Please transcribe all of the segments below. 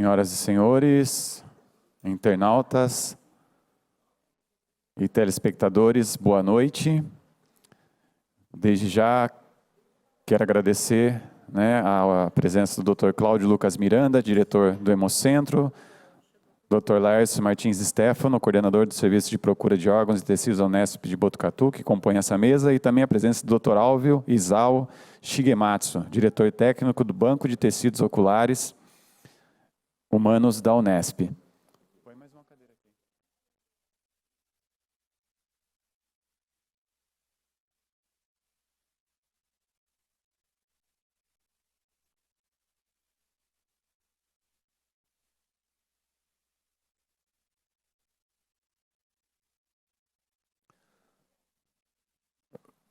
Senhoras e senhores, internautas e telespectadores, boa noite. Desde já quero agradecer a presença do Dr. Cláudio Lucas Miranda, diretor do Hemocentro, Dr. Laércio Martins Stefano, coordenador do Serviço de Procura de Órgãos e Tecidos da Unesp de Botucatu, que compõe essa mesa, e também a presença do Dr. Alvio Isao Shigematsu, diretor técnico do Banco de Tecidos Oculares Humanos da Unesp. Põe mais uma cadeira aqui.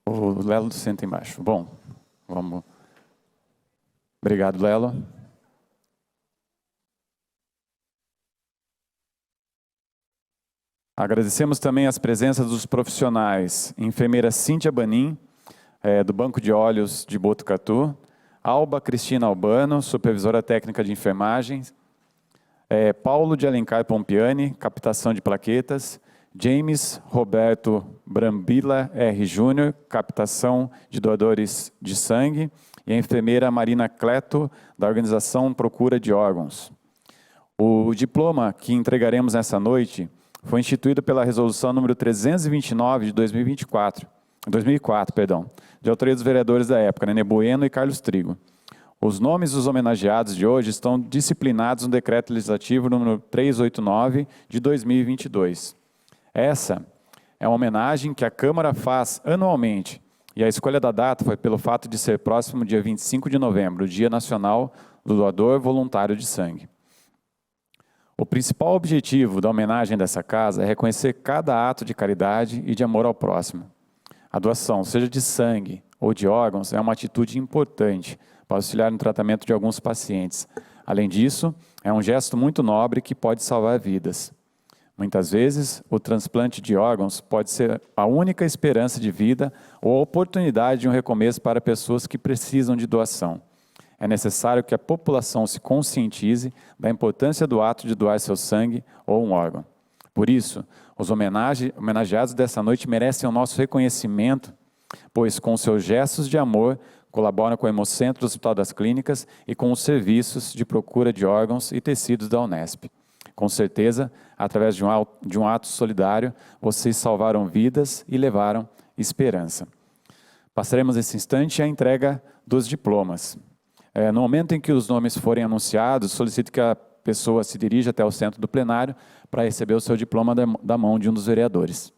O Lelo senta embaixo. Bom, vamos. Obrigado, Lelo. Agradecemos também as presenças dos profissionais, enfermeira Cíntia Banin, do Banco de Olhos de Botucatu, Alba Cristina Albano, supervisora técnica de enfermagem, Paulo de Alencar Pompiani, captação de plaquetas, James Roberto Brambila R. Júnior, captação de doadores de sangue, e a enfermeira Marina Cleto, da organização Procura de Órgãos. O diploma que entregaremos nessa noite foi instituído pela resolução número 329 de 2004, de autoria dos vereadores da época, Nenê Bueno e Carlos Trigo. Os nomes dos homenageados de hoje estão disciplinados no decreto legislativo número 389 de 2022. Essa é uma homenagem que a Câmara faz anualmente, e a escolha da data foi pelo fato de ser próximo dia 25 de novembro, o Dia Nacional do Doador Voluntário de Sangue. O principal objetivo da homenagem dessa casa é reconhecer cada ato de caridade e de amor ao próximo. A doação, seja de sangue ou de órgãos, é uma atitude importante para auxiliar no tratamento de alguns pacientes. Além disso, é um gesto muito nobre que pode salvar vidas. Muitas vezes, o transplante de órgãos pode ser a única esperança de vida ou a oportunidade de um recomeço para pessoas que precisam de doação. É necessário que a população se conscientize da importância do ato de doar seu sangue ou um órgão. Por isso, os homenageados dessa noite merecem o nosso reconhecimento, pois com seus gestos de amor colaboram com o Hemocentro do Hospital das Clínicas e com os serviços de procura de órgãos e tecidos da Unesp. Com certeza, através de um ato solidário, vocês salvaram vidas e levaram esperança. Passaremos nesse instante à entrega dos diplomas. No momento em que os nomes forem anunciados, solicito que a pessoa se dirija até o centro do plenário para receber o seu diploma da mão de um dos vereadores.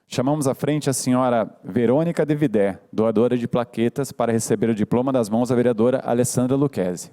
Chamamos à frente a senhora Verônica de Vidé, doadora de plaquetas, para receber o diploma das mãos da vereadora Alessandra Lucchesi.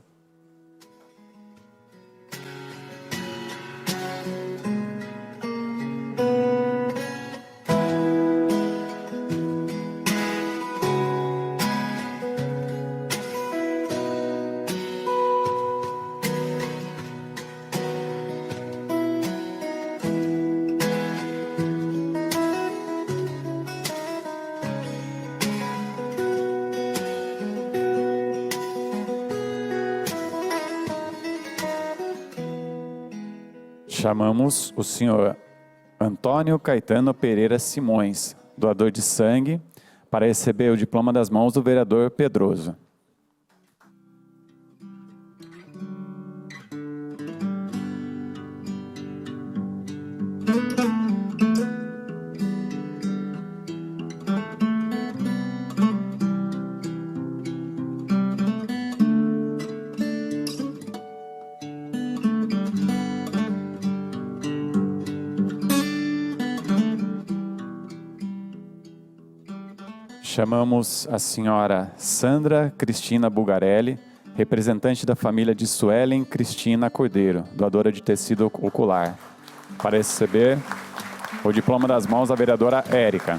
Chamamos o senhor Antônio Caetano Pereira Simões, doador de sangue, para receber o diploma das mãos do vereador Pedroso. Chamamos a senhora Sandra Cristina Bugarelli, representante da família de Suelen Cristina Cordeiro, doadora de tecido ocular, para receber o diploma das mãos da vereadora Érica.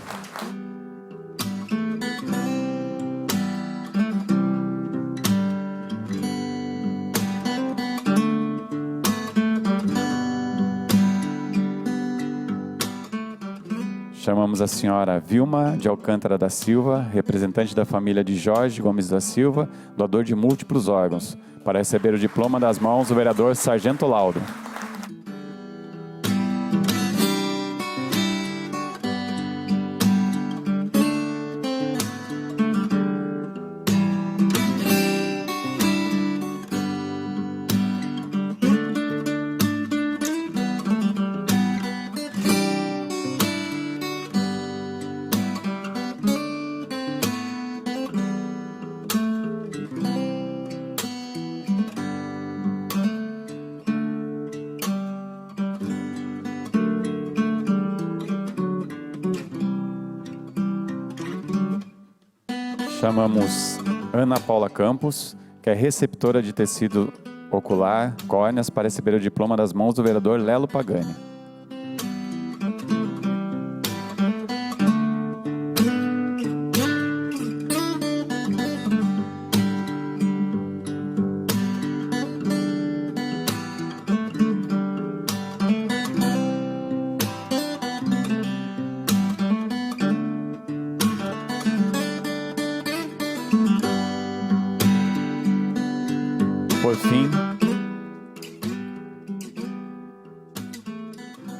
Chamamos a senhora Vilma de Alcântara da Silva, representante da família de Jorge Gomes da Silva, doador de múltiplos órgãos, para receber o diploma das mãos do vereador Sargento Lauro. Chamamos Ana Paula Campos, que é receptora de tecido ocular, córneas, para receber o diploma das mãos do vereador Lelo Pagani. Por fim,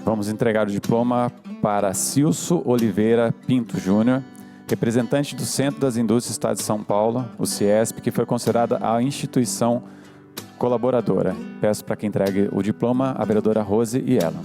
vamos entregar o diploma para Cilso Oliveira Pinto Júnior, representante do Centro das Indústrias do Estado de São Paulo, o CIESP, que foi considerada a instituição colaboradora. Peço para que entregue o diploma a vereadora Rose e ela.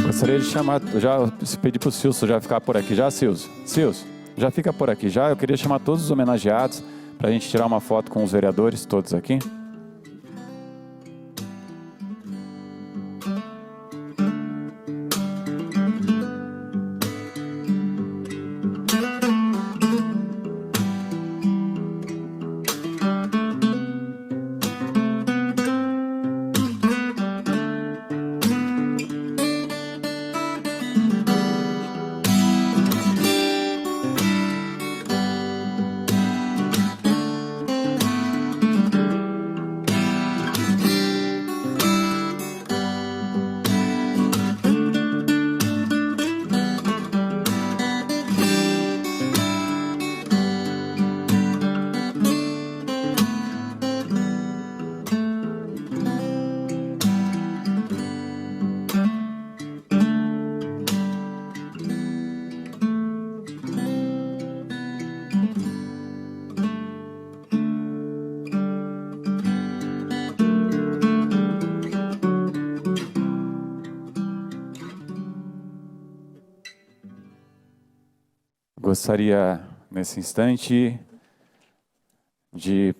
Gostaria de chamar, já pedi para o Cilso já ficar por aqui já, Cilso. Cilso, já fica por aqui já. Eu queria chamar todos os homenageados para a gente tirar uma foto com os vereadores, todos aqui. Gostaria, nesse instante, de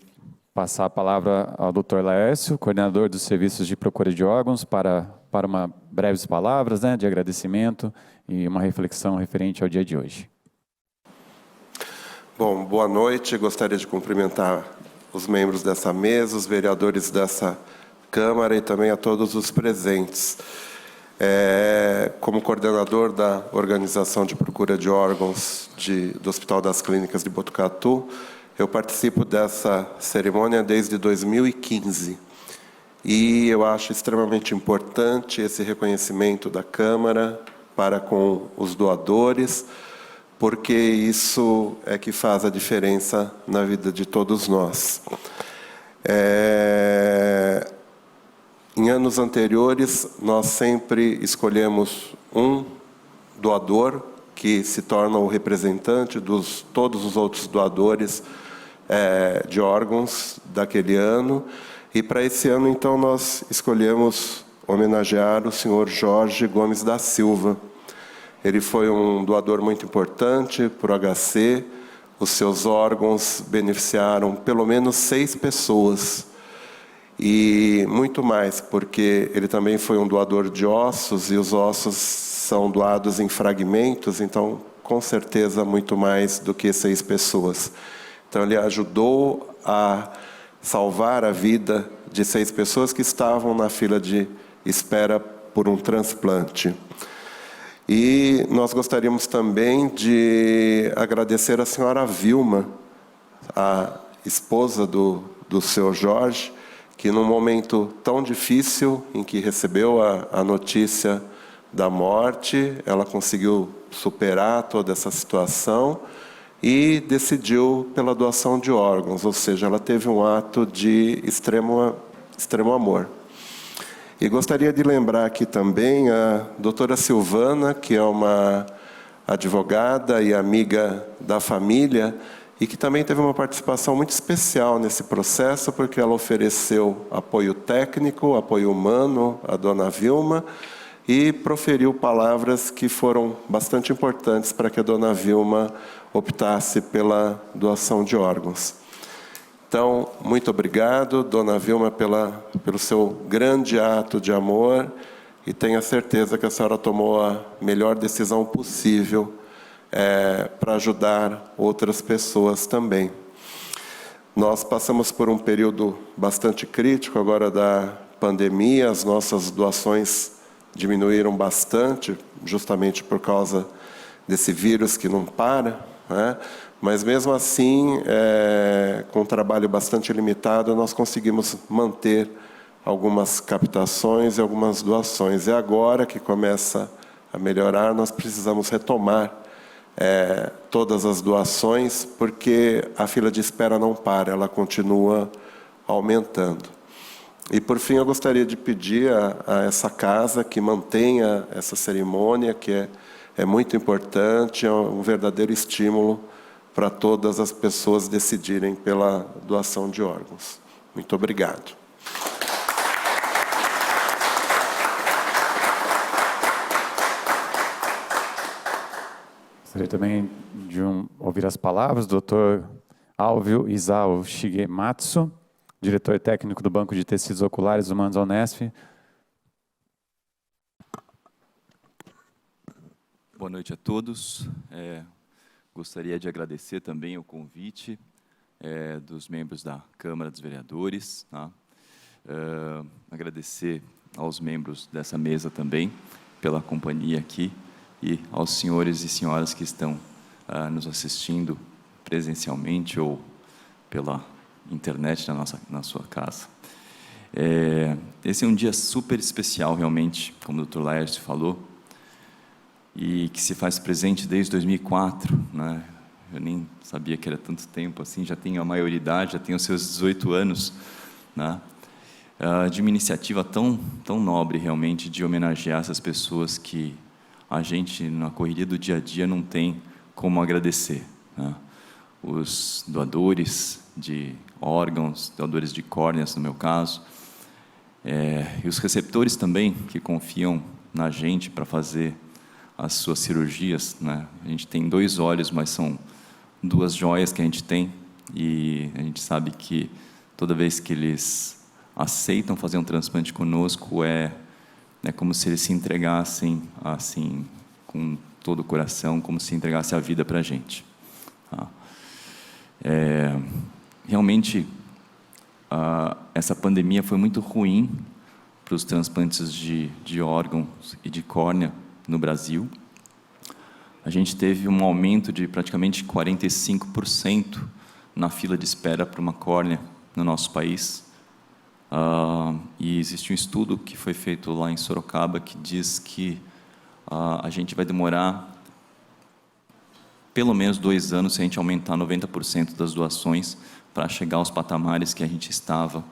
passar a palavra ao Dr. Laércio, coordenador dos serviços de procura de órgãos, para uma breves palavras, de agradecimento e uma reflexão referente ao dia de hoje. Bom, boa noite. Gostaria de cumprimentar os membros dessa mesa, os vereadores dessa Câmara e também a todos os presentes. Como coordenador da Organização de Procura de Órgãos do Hospital das Clínicas de Botucatu, eu participo dessa cerimônia desde 2015. E eu acho extremamente importante esse reconhecimento da Câmara para com os doadores, porque isso é que faz a diferença na vida de todos nós. Em anos anteriores, nós sempre escolhemos um doador que se torna o representante de todos os outros doadores de órgãos daquele ano. E para esse ano, então, nós escolhemos homenagear o senhor Jorge Gomes da Silva. Ele foi um doador muito importante para o HC. Os seus órgãos beneficiaram pelo menos 6 pessoas. E muito mais, porque ele também foi um doador de ossos, e os ossos são doados em fragmentos, então, com certeza, muito mais do que 6 pessoas. Então, ele ajudou a salvar a vida de 6 pessoas que estavam na fila de espera por um transplante. E nós gostaríamos também de agradecer a senhora Vilma, a esposa do seu Jorge, que num momento tão difícil em que recebeu a notícia da morte, ela conseguiu superar toda essa situação e decidiu pela doação de órgãos, ou seja, ela teve um ato de extremo amor. E gostaria de lembrar aqui também a doutora Silvana, que é uma advogada e amiga da família, e que também teve uma participação muito especial nesse processo, porque ela ofereceu apoio técnico, apoio humano à dona Vilma, e proferiu palavras que foram bastante importantes para que a dona Vilma optasse pela doação de órgãos. Então, muito obrigado, dona Vilma, pelo seu grande ato de amor, e tenho a certeza que a senhora tomou a melhor decisão possível para ajudar outras pessoas também. Nós passamos por um período bastante crítico agora da pandemia, as nossas doações diminuíram bastante, justamente por causa desse vírus que não para, né? Mas mesmo assim, com um trabalho bastante limitado, nós conseguimos manter algumas captações e algumas doações. E agora que começa a melhorar, nós precisamos retomar todas as doações, porque a fila de espera não para, ela continua aumentando. E, por fim, eu gostaria de pedir a essa casa que mantenha essa cerimônia, que é muito importante, é um verdadeiro estímulo para todas as pessoas decidirem pela doação de órgãos. Muito obrigado. Gostaria também de ouvir as palavras do Dr. Alvio Isao Shigematsu, diretor técnico do Banco de Tecidos Oculares Humanos da Unesp. Boa noite a todos. Gostaria de agradecer também o convite dos membros da Câmara dos Vereadores, tá? Agradecer aos membros dessa mesa também pela companhia aqui e aos senhores e senhoras que estão nos assistindo presencialmente ou pela internet na sua casa. Esse é um dia super especial, realmente, como o Dr. Laércio falou, e que se faz presente desde 2004, né? Eu nem sabia que era tanto tempo assim, já tenho a maioridade, já tenho os seus 18 anos, né? De uma iniciativa tão nobre, realmente, de homenagear essas pessoas que a gente, na correria do dia a dia, não tem como agradecer, né? Os doadores de órgãos, doadores de córneas, no meu caso, e os receptores também, que confiam na gente para fazer as suas cirurgias, né? A gente tem 2 olhos, mas são 2 joias que a gente tem, e a gente sabe que toda vez que eles aceitam fazer um transplante conosco, é como se eles se entregassem assim, com todo o coração, como se entregasse a vida para a gente, tá? Realmente, essa pandemia foi muito ruim para os transplantes de órgãos e de córnea no Brasil. A gente teve um aumento de praticamente 45% na fila de espera para uma córnea no nosso país. E existe um estudo que foi feito lá em Sorocaba que diz que a gente vai demorar pelo menos 2 anos se a gente aumentar 90% das doações para chegar aos patamares que a gente estava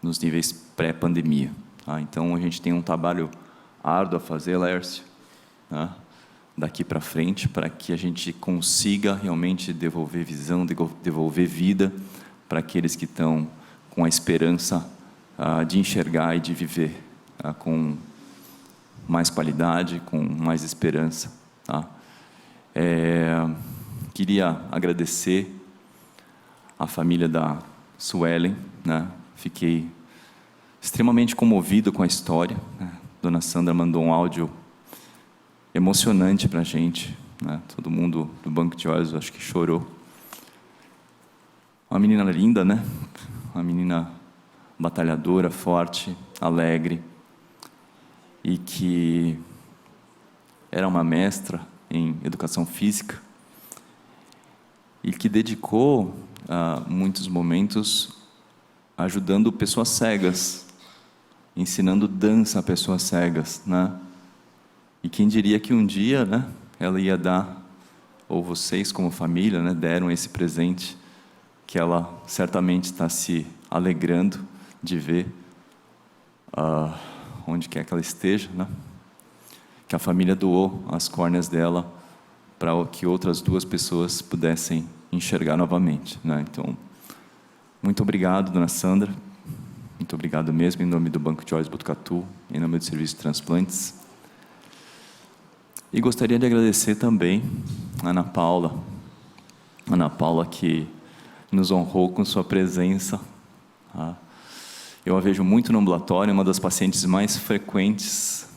nos níveis pré-pandemia, tá? Então, a gente tem um trabalho árduo a fazer, Laércio, tá? Daqui para frente, para que a gente consiga realmente devolver visão, devolver vida para aqueles que estão com a esperança de enxergar e de viver com mais qualidade, com mais esperança, tá? Queria agradecer a família da Suelen, né? Fiquei extremamente comovido com a história, né? Dona Sandra mandou um áudio emocionante para a gente, né? Todo mundo do Banco de Olhos, acho que chorou. Uma menina linda, né? Uma menina batalhadora, forte, alegre, e que era uma mestra em educação física e que dedicou muitos momentos ajudando pessoas cegas, ensinando dança a pessoas cegas, né? E quem diria que um dia, né, ela ia dar, ou vocês como família, né, deram esse presente, que ela certamente está se alegrando de ver onde quer que ela esteja, né? Que a família doou as córneas dela para que outras 2 pessoas pudessem enxergar novamente, né? Então, muito obrigado, dona Sandra. Muito obrigado mesmo, em nome do Banco de Olhos Botucatu, em nome do Serviço de Transplantes. E gostaria de agradecer também a Ana Paula. Ana Paula, que nos honrou com sua presença. Eu a vejo muito no ambulatório, é uma das pacientes mais frequentes.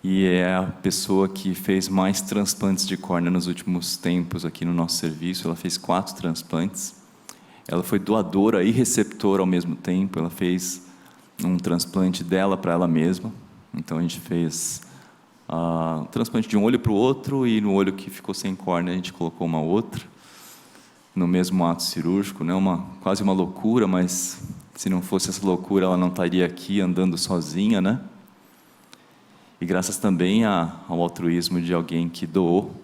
E é a pessoa que fez mais transplantes de córnea nos últimos tempos aqui no nosso serviço. Ela fez 4 transplantes. Ela foi doadora e receptora ao mesmo tempo. Ela fez um transplante dela para ela mesma. Então, a gente fez um transplante de um olho para o outro, e no olho que ficou sem córnea, a gente colocou uma outra, no mesmo ato cirúrgico, né? Quase uma loucura, mas se não fosse essa loucura, ela não estaria aqui andando sozinha, né? E graças também ao altruísmo de alguém que doou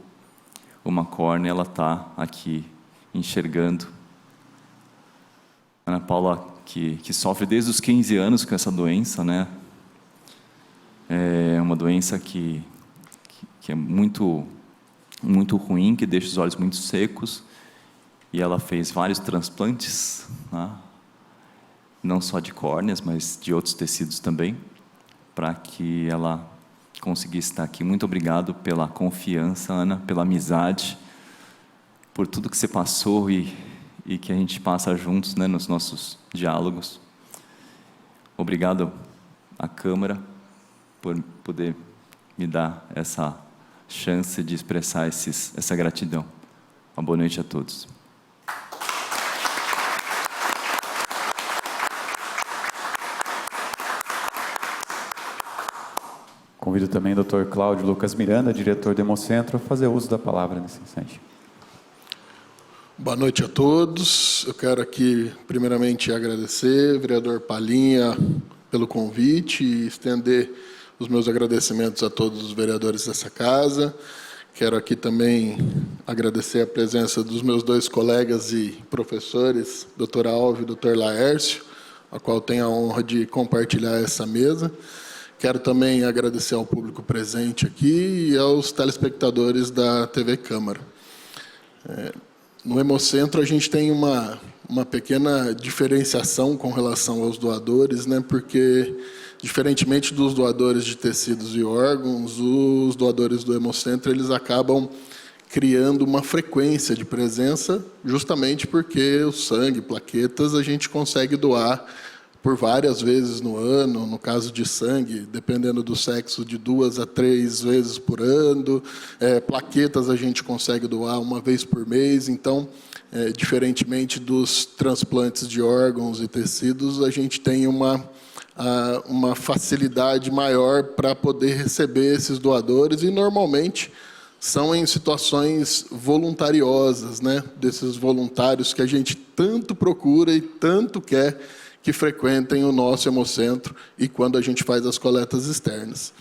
uma córnea, ela está aqui enxergando. Ana Paula, que sofre desde os 15 anos com essa doença, né? É uma doença que é muito, muito ruim, que deixa os olhos muito secos, e ela fez vários transplantes, né? Não só de córneas, mas de outros tecidos também, para que ela conseguisse estar aqui. Muito obrigado pela confiança, Ana, pela amizade, por tudo que você passou e que a gente passa juntos, né, nos nossos diálogos. Obrigado à Câmara por poder me dar essa chance de expressar essa gratidão. Uma boa noite a todos. Convido também o Dr. Cláudio Lucas Miranda, diretor do Hemocentro, a fazer uso da palavra nesse instante. Boa noite a todos. Eu quero aqui, primeiramente, agradecer, vereador Palhinha, pelo convite e estender os meus agradecimentos a todos os vereadores dessa casa. Quero aqui também agradecer a presença dos meus 2 colegas e professores, Dr. Alves e Dr. Laércio, a qual tenho a honra de compartilhar essa mesa. Quero também agradecer ao público presente aqui e aos telespectadores da TV Câmara. No Hemocentro, a gente tem uma pequena diferenciação com relação aos doadores, né? Porque, diferentemente dos doadores de tecidos e órgãos, os doadores do Hemocentro, eles acabam criando uma frequência de presença, justamente porque o sangue, plaquetas, a gente consegue doar por várias vezes no ano. No caso de sangue, dependendo do sexo, de 2 a 3 vezes por ano. Plaquetas a gente consegue doar 1 vez por mês. Então, diferentemente dos transplantes de órgãos e tecidos, a gente tem uma facilidade maior para poder receber esses doadores, e normalmente são em situações voluntariosas, né? Desses voluntários que a gente tanto procura e tanto quer que frequentem o nosso Hemocentro e quando a gente faz as coletas externas.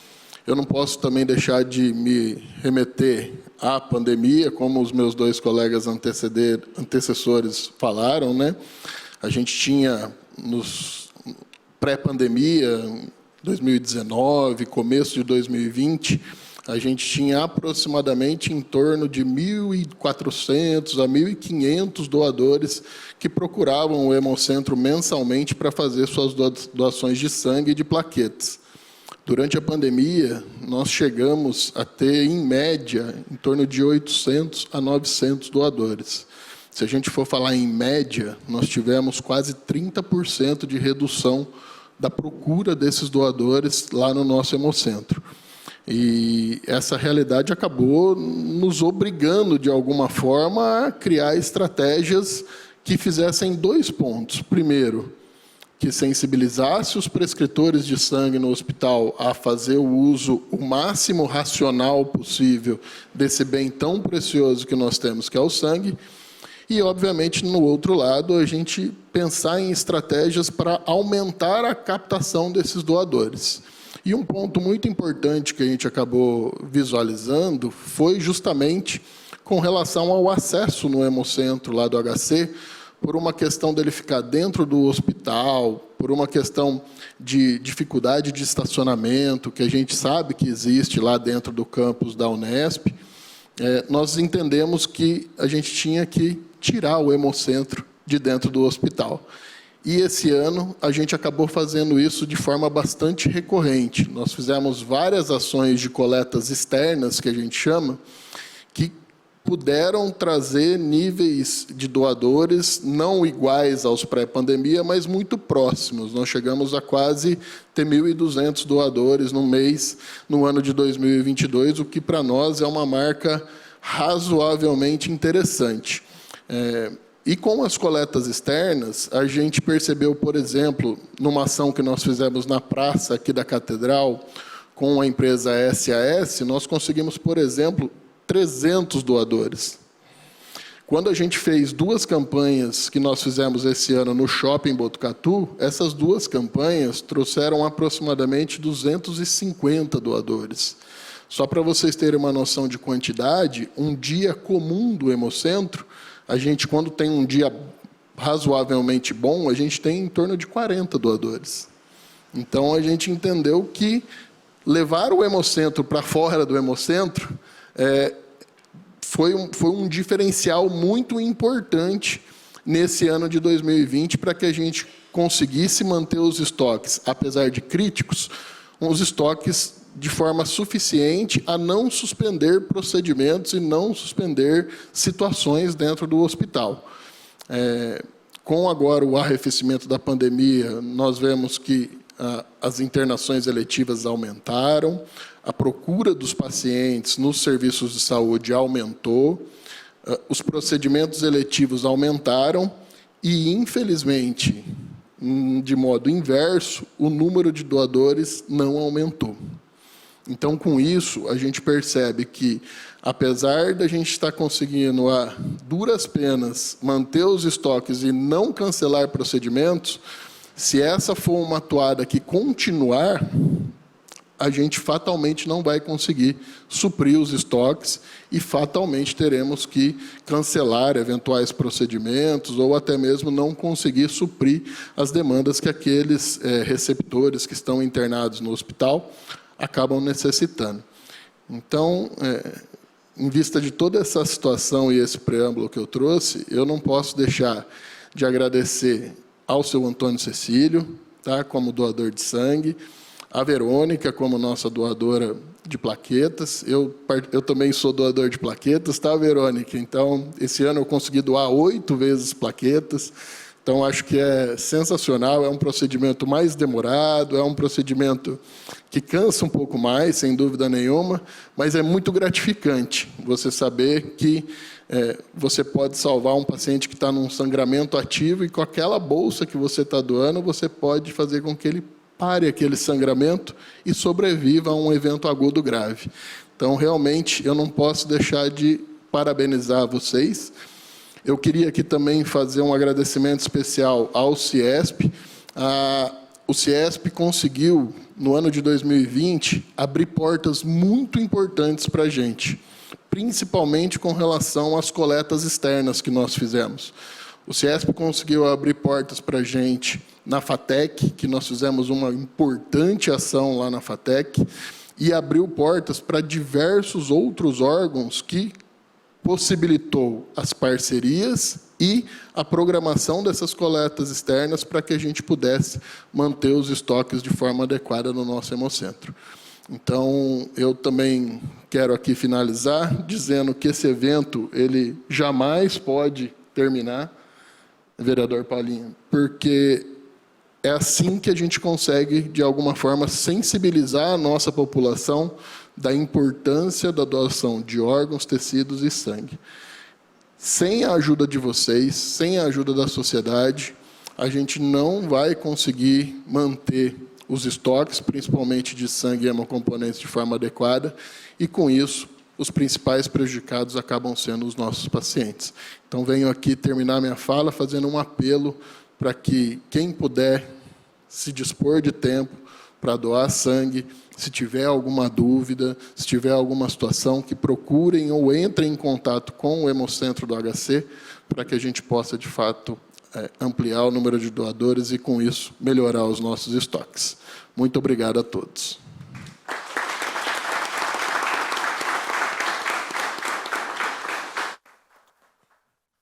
Eu não posso também deixar de me remeter à pandemia, como os meus 2 colegas antecessores falaram, né? A gente tinha, nos pré-pandemia, 2019, começo de 2020, a gente tinha aproximadamente em torno de 1.400 a 1.500 doadores que procuravam o Hemocentro mensalmente para fazer suas doações de sangue e de plaquetas. Durante a pandemia, nós chegamos a ter, em média, em torno de 800 a 900 doadores. Se a gente for falar em média, nós tivemos quase 30% de redução da procura desses doadores lá no nosso Hemocentro. E essa realidade acabou nos obrigando, de alguma forma, a criar estratégias que fizessem 2 pontos. Primeiro, que sensibilizasse os prescritores de sangue no hospital a fazer o uso o máximo racional possível desse bem tão precioso que nós temos, que é o sangue. E, obviamente, no outro lado, a gente pensar em estratégias para aumentar a captação desses doadores. E um ponto muito importante que a gente acabou visualizando foi justamente com relação ao acesso no Hemocentro lá do HC, por uma questão dele ficar dentro do hospital, por uma questão de dificuldade de estacionamento, que a gente sabe que existe lá dentro do campus da Unesp, nós entendemos que a gente tinha que tirar o Hemocentro de dentro do hospital. E esse ano a gente acabou fazendo isso de forma bastante recorrente. Nós fizemos várias ações de coletas externas, que a gente chama, que puderam trazer níveis de doadores não iguais aos pré-pandemia, mas muito próximos. Nós chegamos a quase ter 1.200 doadores no mês, no ano de 2022, o que para nós é uma marca razoavelmente interessante. E com as coletas externas, a gente percebeu, por exemplo, numa ação que nós fizemos na praça aqui da Catedral, com a empresa SAS, nós conseguimos, por exemplo, 300 doadores. Quando a gente fez 2 campanhas que nós fizemos esse ano no Shopping Botucatu, essas 2 campanhas trouxeram aproximadamente 250 doadores. Só para vocês terem uma noção de quantidade, um dia comum do Hemocentro, a gente, quando tem um dia razoavelmente bom, a gente tem em torno de 40 doadores. Então, a gente entendeu que levar o Hemocentro para fora do Hemocentro foi um diferencial muito importante nesse ano de 2020 para que a gente conseguisse manter os estoques, apesar de críticos, os estoques de forma suficiente a não suspender procedimentos e não suspender situações dentro do hospital. Com agora o arrefecimento da pandemia, nós vemos que as internações eletivas aumentaram, a procura dos pacientes nos serviços de saúde aumentou, os procedimentos eletivos aumentaram e, infelizmente, de modo inverso, o número de doadores não aumentou. Então, com isso, a gente percebe que, apesar da gente estar conseguindo, a duras penas, manter os estoques e não cancelar procedimentos, se essa for uma toada que continuar, a gente fatalmente não vai conseguir suprir os estoques e fatalmente teremos que cancelar eventuais procedimentos ou até mesmo não conseguir suprir as demandas que aqueles receptores que estão internados no hospital acabam necessitando. Então, em vista de toda essa situação e esse preâmbulo que eu trouxe, eu não posso deixar de agradecer ao seu Antônio Cecílio, tá, como doador de sangue, a Verônica, como nossa doadora de plaquetas. Eu também sou doador de plaquetas, tá, Verônica? Então, esse ano eu consegui doar 8 vezes plaquetas. Então, acho que é sensacional, é um procedimento mais demorado, é um procedimento que cansa um pouco mais, sem dúvida nenhuma, mas é muito gratificante você saber que você pode salvar um paciente que está num sangramento ativo e com aquela bolsa que você está doando, você pode fazer com que ele pare aquele sangramento e sobreviva a um evento agudo grave. Então, realmente, eu não posso deixar de parabenizar vocês. Eu queria aqui também fazer um agradecimento especial ao CIESP. O CIESP conseguiu, no ano de 2020, abrir portas muito importantes para a gente, principalmente com relação às coletas externas que nós fizemos. O CIESP conseguiu abrir portas para a gente na FATEC, que nós fizemos uma importante ação lá na FATEC, e abriu portas para diversos outros órgãos que possibilitou as parcerias e a programação dessas coletas externas para que a gente pudesse manter os estoques de forma adequada no nosso Hemocentro. Então, eu também quero aqui finalizar dizendo que esse evento ele jamais pode terminar, vereador Paulinho, porque é assim que a gente consegue, de alguma forma, sensibilizar a nossa população da importância da doação de órgãos, tecidos e sangue. Sem a ajuda de vocês, sem a ajuda da sociedade, a gente não vai conseguir manter os estoques, principalmente de sangue e hemocomponentes, de forma adequada, e com isso, os principais prejudicados acabam sendo os nossos pacientes. Então, venho aqui terminar minha fala fazendo um apelo para que quem puder se dispor de tempo para doar sangue, se tiver alguma dúvida, se tiver alguma situação, que procurem ou entrem em contato com o Hemocentro do HC, para que a gente possa, de fato, ampliar o número de doadores e, com isso, melhorar os nossos estoques. Muito obrigado a todos.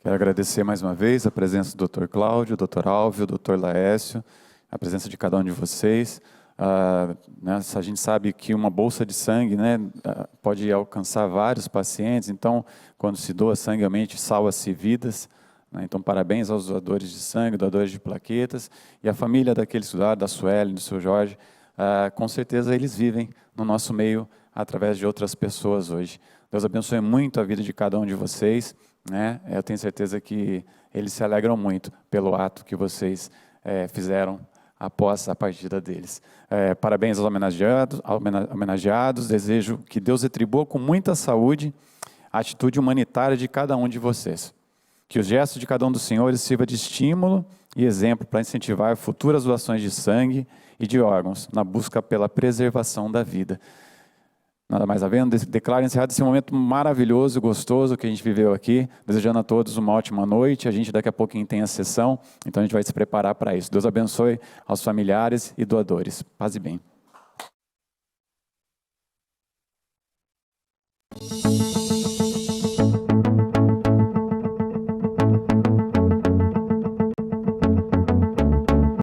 Quero agradecer mais uma vez a presença do Dr. Cláudio, Dr. Álvio, Dr. Laércio, a presença de cada um de vocês. A gente sabe que uma bolsa de sangue, né, pode alcançar vários pacientes, então, quando se doa sangue, realmente salva-se vidas. Né? Então, parabéns aos doadores de sangue, doadores de plaquetas, e a família daqueles que doaram, da Sueli, do seu Jorge, com certeza eles vivem no nosso meio através de outras pessoas hoje. Deus abençoe muito a vida de cada um de vocês. Né? Eu tenho certeza que eles se alegram muito pelo ato que vocês fizeram após a partida deles. Parabéns aos homenageados, desejo que Deus retribua com muita saúde a atitude humanitária de cada um de vocês. Que os gestos de cada um dos senhores sirva de estímulo e exemplo para incentivar futuras doações de sangue e de órgãos na busca pela preservação da vida. Nada mais havendo, declaro encerrado esse momento maravilhoso, gostoso que a gente viveu aqui, desejando a todos uma ótima noite. A gente daqui a pouquinho tem a sessão, então a gente vai se preparar para isso. Deus abençoe aos familiares e doadores. Paz e bem.